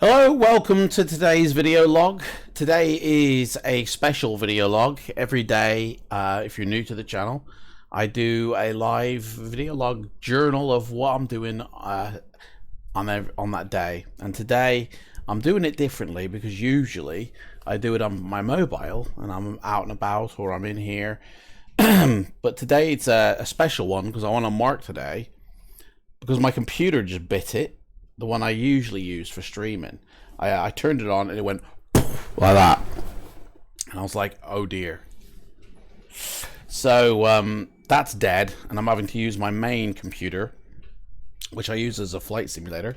Hello, welcome to today's video log. Today is a special video log. Every day, if you're new to the channel, I do a live video log journal of what I'm doing on that day. And today, I'm doing it differently because usually I do it on my mobile and I'm out and about or I'm in here. But today it's a special one because I want to mark today because my computer just bit it. The one I usually use for streaming. I turned it on and it went like that. And I was like, oh dear. So that's dead. And I'm having to use my main computer, which I use as a flight simulator,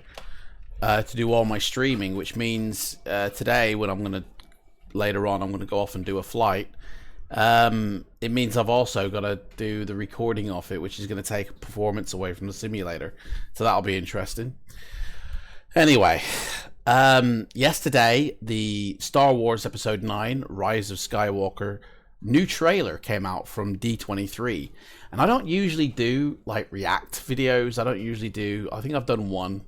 to do all my streaming, which means today when later on I'm going to go off and do a flight. It means I've also got to do the recording of it, which is going to take performance away from the simulator. So that'll be interesting. Anyway, yesterday, the Star Wars Episode 9, Rise of Skywalker, new trailer came out from D23. And I don't usually do, like, react videos. I think I've done one.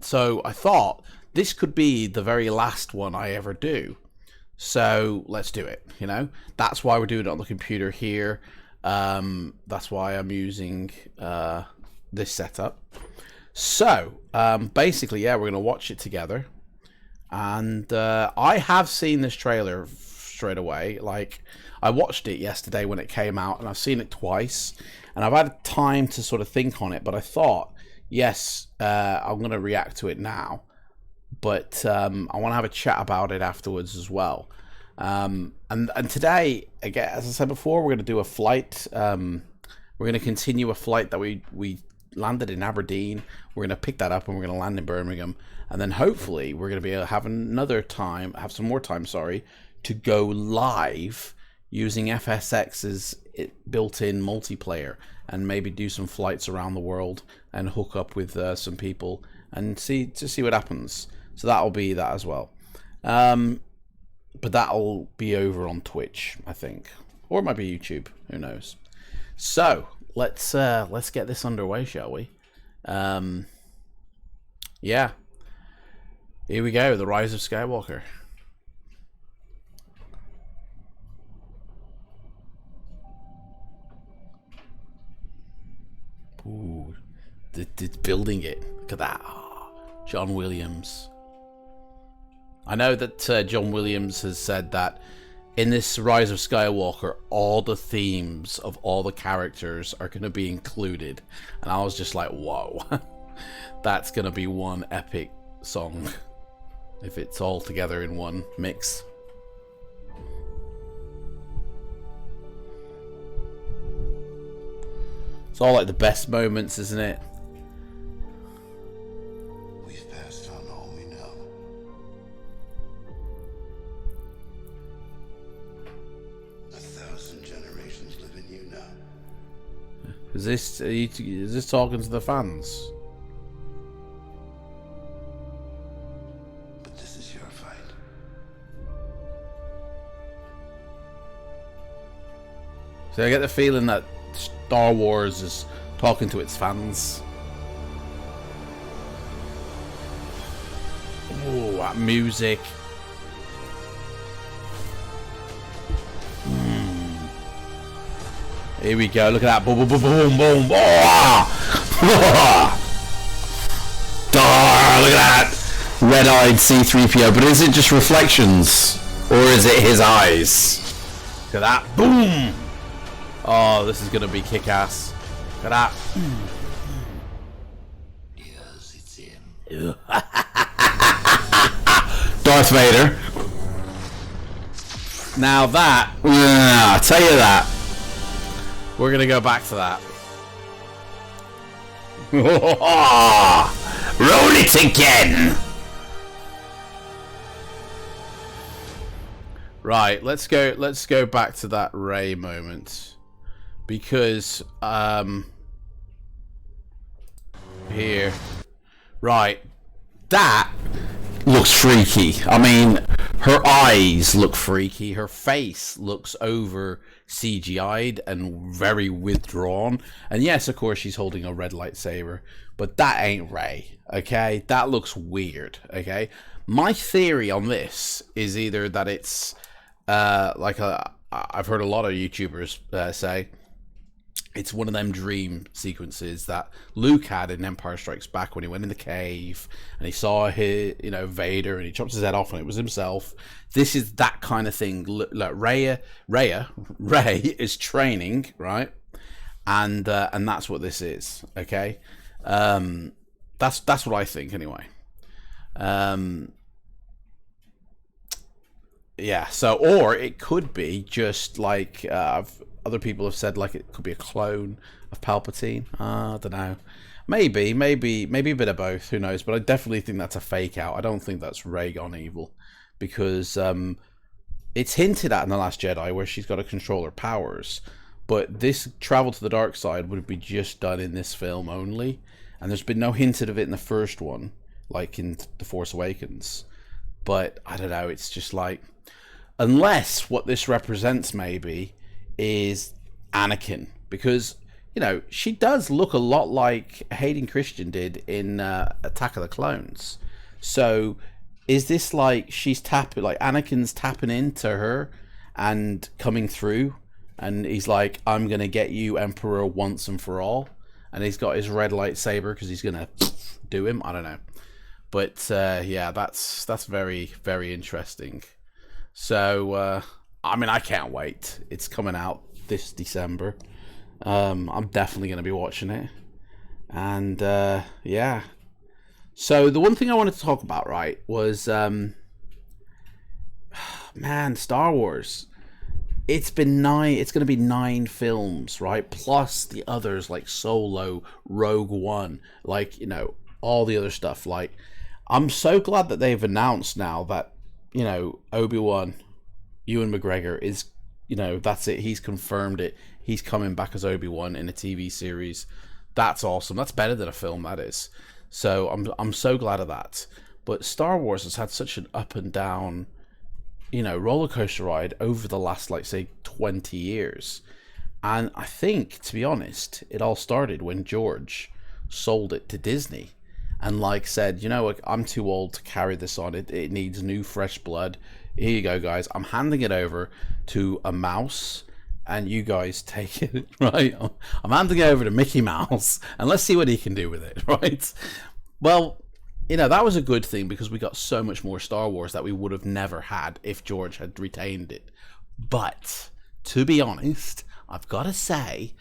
So I thought this could be the very last one I ever do. So let's do it, you know? That's why we're doing it on the computer here. That's why I'm using this setup. So, basically, yeah, we're going to watch it together. And I have seen this trailer straight away. Like, I watched it yesterday when it came out, and I've seen it twice. And I've had time to sort of think on it, but I thought, yes, I'm going to react to it now. But I want to have a chat about it afterwards as well. And today, again, as I said before, we're going to do a flight. We're going to continue a flight that we landed in Aberdeen. We're going to pick that up and we're going to land in Birmingham, and then hopefully we're going to be able to have some more time to go live using FSX's built-in multiplayer and maybe do some flights around the world and hook up with some people and see what happens. So that'll be that as well, but that'll be over on Twitch, I think, or it might be YouTube, who knows. So let's get this underway, shall we? Yeah. Here we go, the Rise of Skywalker. Ooh, it's building it. Look at that. Oh, John Williams. I know that John Williams has said that in this Rise of Skywalker, all the themes of all the characters are going to be included. And I was just like, whoa. That's going to be one epic song if it's all together in one mix. It's all like the best moments, isn't it? We've passed on all we know. Generations live in you now. Is this talking to the fans? But this is your fight. So I get the feeling that Star Wars is talking to its fans. Oh, that music. Here we go, look at that. Boom, boom, boom, boom, boom. Oh! Look at that. Red-eyed C-3PO. But is it just reflections? Or is it his eyes? Look at that. Boom! Oh, this is going to be kick-ass. Look at that. Yes, it's him. Darth Vader. Now that, I'll tell you that. We're going to go back to that. Roll it again! Right, let's go back to that Rey moment. Because, here. Right. That looks freaky. I mean, Her eyes look freaky. Her face looks over CGI'd and very withdrawn. And yes, of course, she's holding a red lightsaber, but that ain't Rey. Okay, that looks weird. Okay, my theory on this is either that it's I've heard a lot of YouTubers say it's one of them dream sequences that Luke had in Empire Strikes Back when he went in the cave and he saw his, Vader, and he chopped his head off and it was himself. This is that kind of thing. Like Rey is training, right? And that's what this is. Okay, that's what I think anyway. Yeah. So, or it could be just like other people have said, like it could be a clone of Palpatine. I don't know. Maybe a bit of both. Who knows? But I definitely think that's a fake out. I don't think that's Rey gone evil, because it's hinted at in The Last Jedi where she's got to control her powers. But this travel to the dark side would be just done in this film only, and there's been no hint of it in the first one, like in The Force Awakens. But I don't know. It's just like, unless what this represents maybe is Anakin, because she does look a lot like Hayden Christensen did in Attack of the Clones. So is this like she's tapping, like Anakin's tapping into her and coming through, and he's like, I'm gonna get you, Emperor, once and for all, and he's got his red lightsaber because he's gonna do him. I don't know, but yeah, that's very, very interesting. So I can't wait. It's coming out this December. I'm definitely going to be watching it. And yeah. So the one thing I wanted to talk about, right, was man, Star Wars. It's going to be 9 films, right? Plus the others like Solo, Rogue One, like, all the other stuff. Like, I'm so glad that they've announced now that, Obi-Wan, Ewan McGregor is, that's it. He's confirmed it. He's coming back as Obi-Wan in a TV series. That's awesome. That's better than a film, that is. So I'm so glad of that. But Star Wars has had such an up and down, roller coaster ride over the last, like, say, 20 years. And I think, to be honest, it all started when George sold it to Disney and, like, said, I'm too old to carry this on. It needs new, fresh blood. Here you go, guys. I'm handing it over to a mouse, and you guys take it, right? I'm handing it over to Mickey Mouse, and let's see what he can do with it, right? Well, that was a good thing, because we got so much more Star Wars that we would have never had if George had retained it. But, to be honest, I've got to say,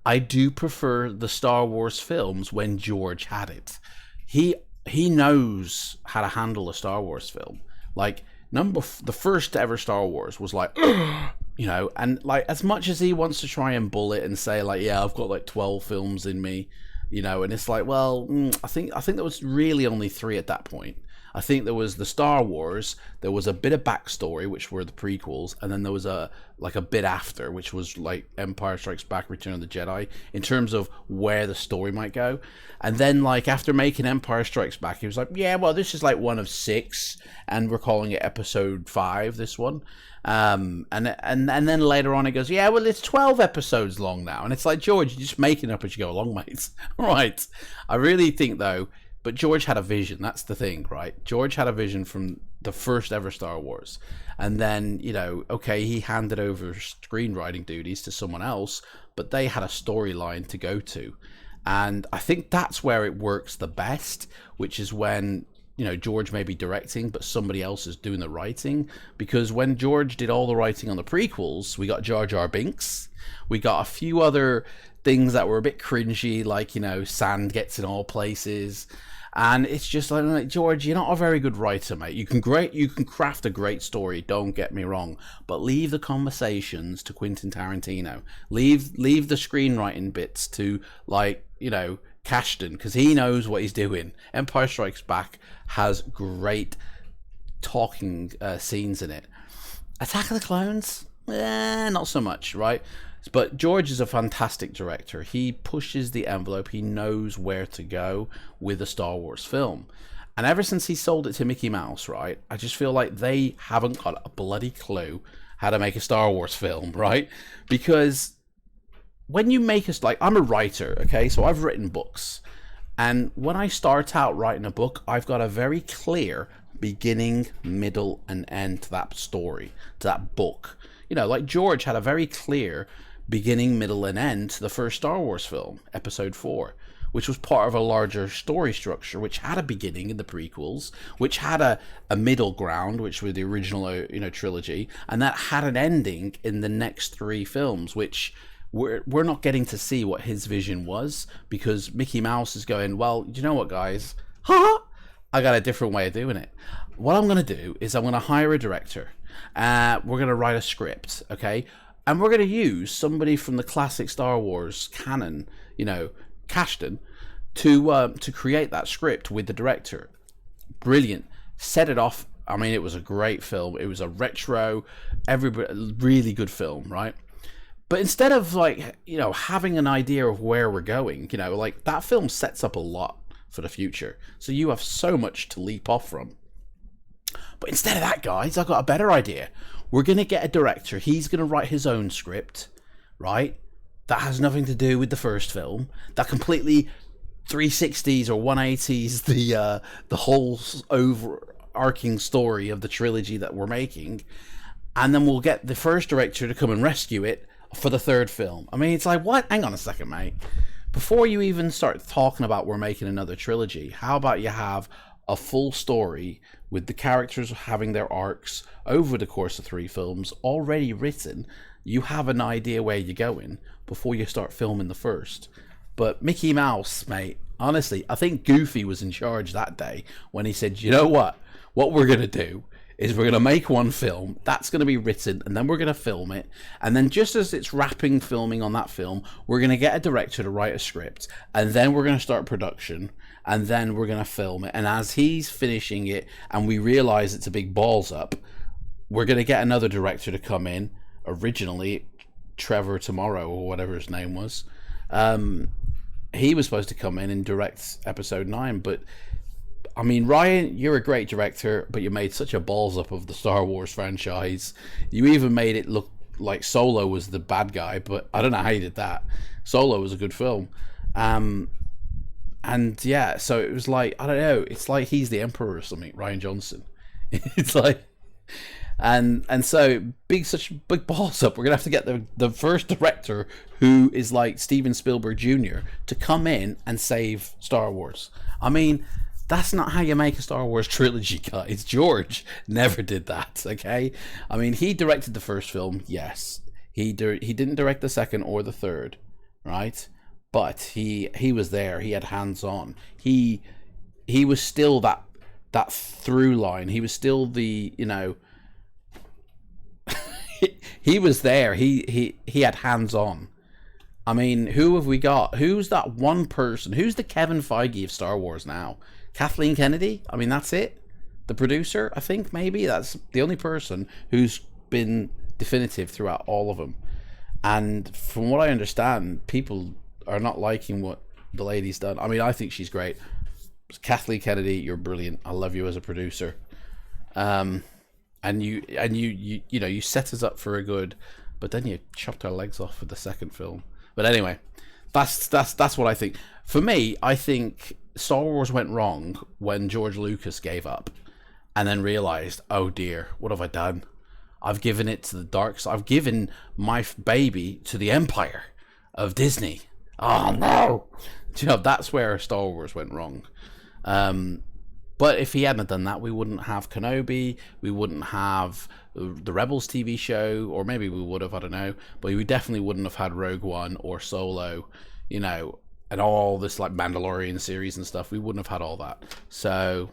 I do prefer the Star Wars films when George had it. He knows how to handle a Star Wars film. Like, the first ever Star Wars was like, and like, as much as he wants to try and bull it and say, like, yeah, I've got like 12 films in me, and it's like, well, I think there was really only 3 at that point. I think there was the Star Wars, there was a bit of backstory, which were the prequels, and then there was a bit after, which was like Empire Strikes Back, Return of the Jedi, in terms of where the story might go. And then, like, after making Empire Strikes Back, he was like, yeah, well, this is like one of 6, and we're calling it Episode 5, this one. And then later on, he goes, yeah, well, it's 12 episodes long now. And it's like, George, you're just making it up as you go along, mate. Right. I really think, though, but George had a vision. That's the thing, right? George had a vision from the first ever Star Wars. And then, okay, he handed over screenwriting duties to someone else, but they had a storyline to go to. And I think that's where it works the best, which is when, George may be directing, but somebody else is doing the writing. Because when George did all the writing on the prequels, we got Jar Jar Binks. We got a few other things that were a bit cringy, like, sand gets in all places. And it's just like, George, you're not a very good writer, mate. You can craft a great story, don't get me wrong, but leave the conversations to Quentin Tarantino. Leave the screenwriting bits to, like, Cashton, because he knows what he's doing. Empire Strikes Back has great talking scenes in it. Attack of the Clones, not so much, right? But George is a fantastic director. He pushes the envelope. He knows where to go with a Star Wars film. And ever since he sold it to Mickey Mouse, right, I just feel like they haven't got a bloody clue how to make a Star Wars film, right? Because when you make us, like, I'm a writer, okay, so I've written books, and when I start out writing a book, I've got a very clear beginning, middle, and end to that story, to that book. You know, like George had a very clear beginning, middle, and end to the first Star Wars film, Episode 4, which was part of a larger story structure, which had a beginning in the prequels, which had a middle ground, which were the original, you know, trilogy, and that had an ending in the next 3 films, which we're not getting to see what his vision was, because Mickey Mouse is going, well, you know what, guys? I got a different way of doing it. What I'm going to do is I'm going to hire a director. We're going to write a script, okay? And we're going to use somebody from the classic Star Wars canon, you know, Cashton, to create that script with the director. Brilliant. Set it off. I mean, it was a great film. It was a retro, really good film, right? But instead of, like, you know, having an idea of where we're going, you know, like, that film sets up a lot for the future. So you have so much to leap off from. But instead of that, guys, I've got a better idea. We're going to get a director. He's going to write his own script, right? That has nothing to do with the first film. That completely 360s or 180s the whole overarching story of the trilogy that we're making. And then we'll get the first director to come and rescue it for the third film. I mean, it's like, what? Hang on a second, mate. Before you even start talking about we're making another trilogy, how about you have a full story with the characters having their arcs over the course of 3 films already written? You have an idea where you're going before you start filming the first. But Mickey Mouse, mate, honestly, I think Goofy was in charge that day when he said, you know what we're going to do is we're going to make one film that's going to be written, and then we're going to film it, and then just as it's wrapping filming on that film, we're going to get a director to write a script, and then we're going to start production, and then we're going to film it. And as he's finishing it and we realize it's a big balls up, we're going to get another director to come in. Originally Trevor Tomorrow, or whatever his name was, he was supposed to come in and direct Episode 9. But I mean, Ryan, you're a great director, but you made such a balls up of the Star Wars franchise. You even made it look like Solo was the bad guy, but I don't know how you did that. Solo was a good film. And yeah, so it was like, I don't know, it's like he's the Emperor or something, Ryan Johnson. It's like, and so such big balls up. We're gonna have to get the first director, who is like Steven Spielberg Jr., to come in and save Star Wars. I mean, that's not how you make a Star Wars trilogy, guys. George never did that, okay? I mean, he directed the first film, yes. He didn't direct the second or the third, right? But he was there. He had hands on. He was still that through line. He was still the, you know, he was there. He had hands on. I mean, who have we got? Who's that one person? Who's the Kevin Feige of Star Wars now? Kathleen Kennedy? I mean, that's it? The producer, I think, maybe? That's the only person who's been definitive throughout all of them. And from what I understand, people are not liking what the lady's done. I mean, I think she's great. Kathleen Kennedy, you're brilliant. I love you as a producer. And you know, you set us up for a good, but then you chopped our legs off with the second film. But anyway, that's what I think. For me, I think Star Wars went wrong when George Lucas gave up and then realized, oh dear, what have I done? I've given it to the dark side. I've given my baby to the empire of Disney. Oh no! You know, that's where Star Wars went wrong. But if he hadn't done that, we wouldn't have Kenobi, we wouldn't have the Rebels TV show, or maybe we would have, I don't know, but we definitely wouldn't have had Rogue One or Solo, you know, and all this like Mandalorian series and stuff. We wouldn't have had all that. So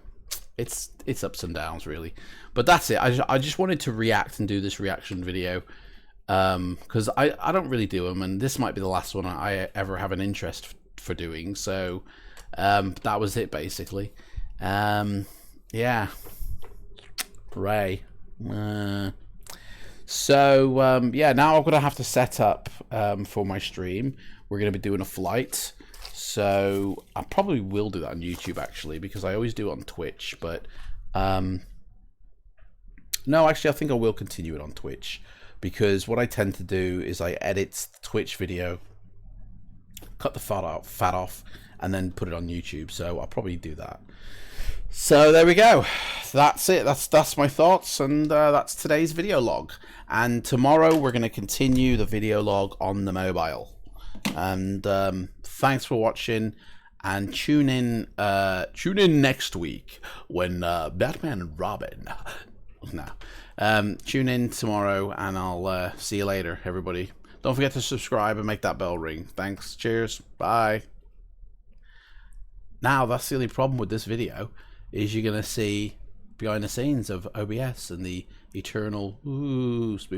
it's ups and downs, really. But that's it. I just wanted to react and do this reaction video, because I don't really do them, and this might be the last one I ever have an interest for doing. So that was it, basically. Yeah, Ray. So yeah, now I'm gonna have to set up for my stream. We're gonna be doing a flight, So I probably will do that on YouTube actually, because I always do it on Twitch. But no, actually, I think I will continue it on Twitch, because what I tend to do is I edit the Twitch video, cut the fat off, and then put it on YouTube. So I'll probably do that. So there we go. That's it. That's my thoughts, and that's today's video log. And tomorrow we're going to continue the video log on the mobile. And thanks for watching, and tune in next week when Batman and Robin. No, tune in tomorrow, and I'll see you later, everybody. Don't forget to subscribe and make that bell ring. Thanks. Cheers. Bye. Now, that's the only problem with this video, is you're going to see behind the scenes of OBS and the eternal spooky